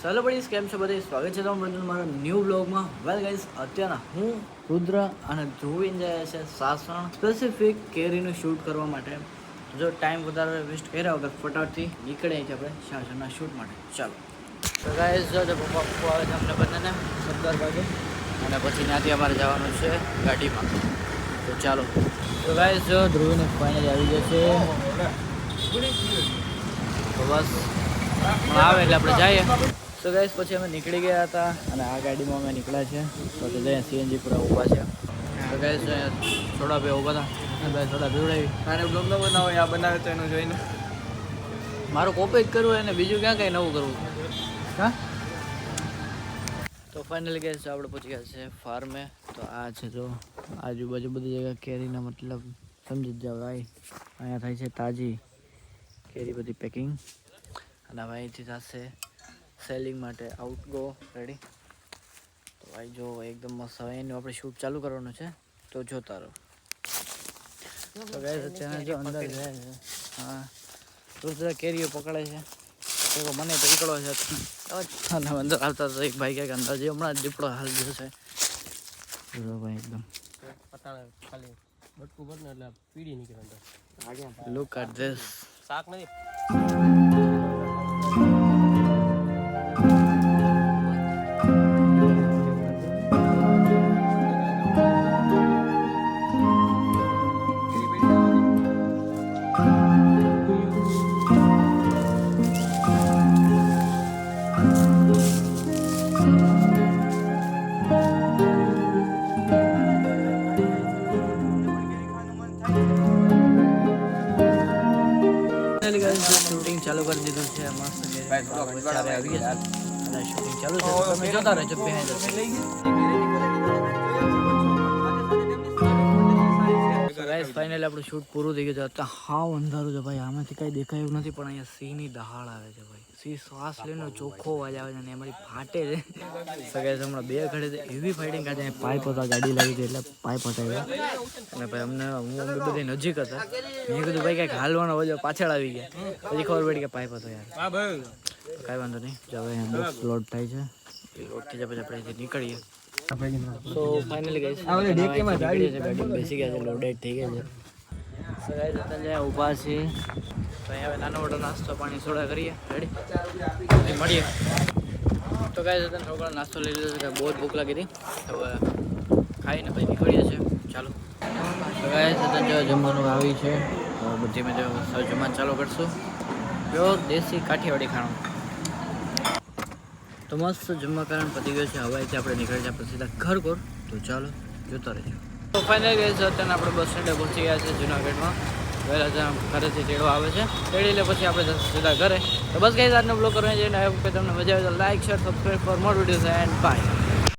ચાલો પડી કેમ છો બધે સ્વાગત છે તમારું મારા ન્યૂ બ્લોગમાં. વેલ ગાઈઝ, અત્યારના હું રુદ્ર અને ધ્રુવીન જાય છે સાસણ સ્પેસિફિક કેરીનું શૂટ કરવા માટે. જો ટાઈમ વધારે વેસ્ટ કર્યા વગર ફટાફટથી નીકળે છે આપણે સાસણના શૂટ માટે. ચાલો તો ગાઈઝ, જો પપ્પા પપ્પા આવે છે અમને બંનેને 17 વાગે અને પછી ત્યાંથી અમારે જવાનું છે ગાડીમાં. તો ચાલો. તો ગાઈઝ, જો ધ્રુવીને ફાઇનલી આવી જશે તો બસ આવે એટલે આપણે જઈએ. તો ગાઈસ, પછી અમે નીકળી ગયા હતા અને આ ગાડીમાં અમે નીકળ્યા છે. તો ત્યાં સીએનજી પૂરા ઊભા છે. તો ગાઈસ, થોડા બે ઊભા હતા ભાઈ, થોડા પીવડાવી અને બ્લોગ ન બનાવો આ બનાવે તો એનું જોઈને મારું કોપી જ કરવું એને, બીજું ક્યાં કંઈ નવું કરવું. હા, તો ફાઇનલી ગાઈસ આપણે પહોંચી ગયા છે ફાર્મે. તો આ છે જો આજુબાજુ બધી જગ્યા કેરીના, મતલબ સમજી જ જાઓ ભાઈ. અહીંયા થાય છે તાજી કેરી બધી પેકિંગ અને હવે અહીંથી થશે સેલિંગ માટે આઉટગો રેડી. તો ભાઈ જો એકદમ મસ્ત. હવે એનું આપણે શૂટ ચાલુ કરવાનું છે તો જોતા રહો. તો ગાઈસ અત્યારે જો અંદર જાય છે. હા, તો કેરીઓ પકડે છે. તો મને તો નીકળો છે અને અંદર આવતા તો એક ભાઈ ક્યાંક અંદર જે હમણાં દીપડો હાલ જશે. જો ભાઈ એકદમ ખાલી બટકું ભર ને એટલે પીડી નીકળે અંદર. Look at this. શાક નથી. શૂટિંગ ચાલુ કરી દીધું છે મસ્ત. ચારે આવી ગયા અને શૂટિંગ ચાલુ છે. તમે જોતા રહેજો. ફાઇનલી આપણું શૂટ પૂરું થઈ ગયું છે. હાવ અંધારું છે ભાઈ, આમાંથી કઈ દેખાય એવું નથી, પણ અહીંયા સિંહની દહાડ આવે છે ભાઈ. સિંહ શ્વાસ લઈને ચોખ્ખો અવાજ આવે છે અને અમારી ફાટે છે. સગાઈ હમણાં બે ઘડે છે એવી ફાઇટિંગ કાઢે. પાઇપ હતા, ગાડી લાગી હતી એટલે પાઇપ હટાવ્યા અને ભાઈ અમને અમે બધી નજીક હતા. મેં કીધું ભાઈ કંઈક હાલવાનો અવાજ, પાછળ આવી ગયા. પછી ખબર પડી કે પાઇપ હતો યાર. કાંઈ વાંધો નહીં. જો હવે બોક્સ લોડ થાય છે, એ લોડ થઈ જાય પછી આપણે અહીંથી નીકળીએ. તો ફાઇનલી ગાઈસ ગાડી બેસી ગયા છે, લોડેડ થઈ ગયા છે. સો ગાઈસ અત્યારે ઊભા છીએ તો અહીંયા હવે નાનો મોટો નાસ્તો પાણી સોડા કરીએ. રેડી મળીએ. તો ગાઈસ અત્યારે થોડો નાસ્તો લઈ લીધો છે, બહુ જ ભૂખ લાગી હતી. હવે ખાઈને પછી નીકળીએ છીએ. ચાલો. તો ગાઈસ અત્યારે જમવાનું આવી છે. બધી મેં જમવાનું ચાલુ કરશું. પ્યોર દેશી કાઠિયાવાડી ખાણું. તો મસ્ત જમવા કારણ પતી ગયો છે. હવે આપણે નીકળી જાય આપણે સીધા ઘર કોર. તો ચાલો જોતા રહેજો. તો ફાઇનલ ગઈ છે અત્યારે આપણે બસ સ્ટેન્ડે પહોંચી ગયા છે જુનાગઢમાં. વહેલા જ્યાં ઘરેથી તેડો આવે છે, તેડી લે પછી આપણે સીધા ઘરે. તો બસ ગઈ આજનો બ્લોગ કરવા જઈને આવ્યો કે તમને મજા આવે તો like share subscribe for more videos and by.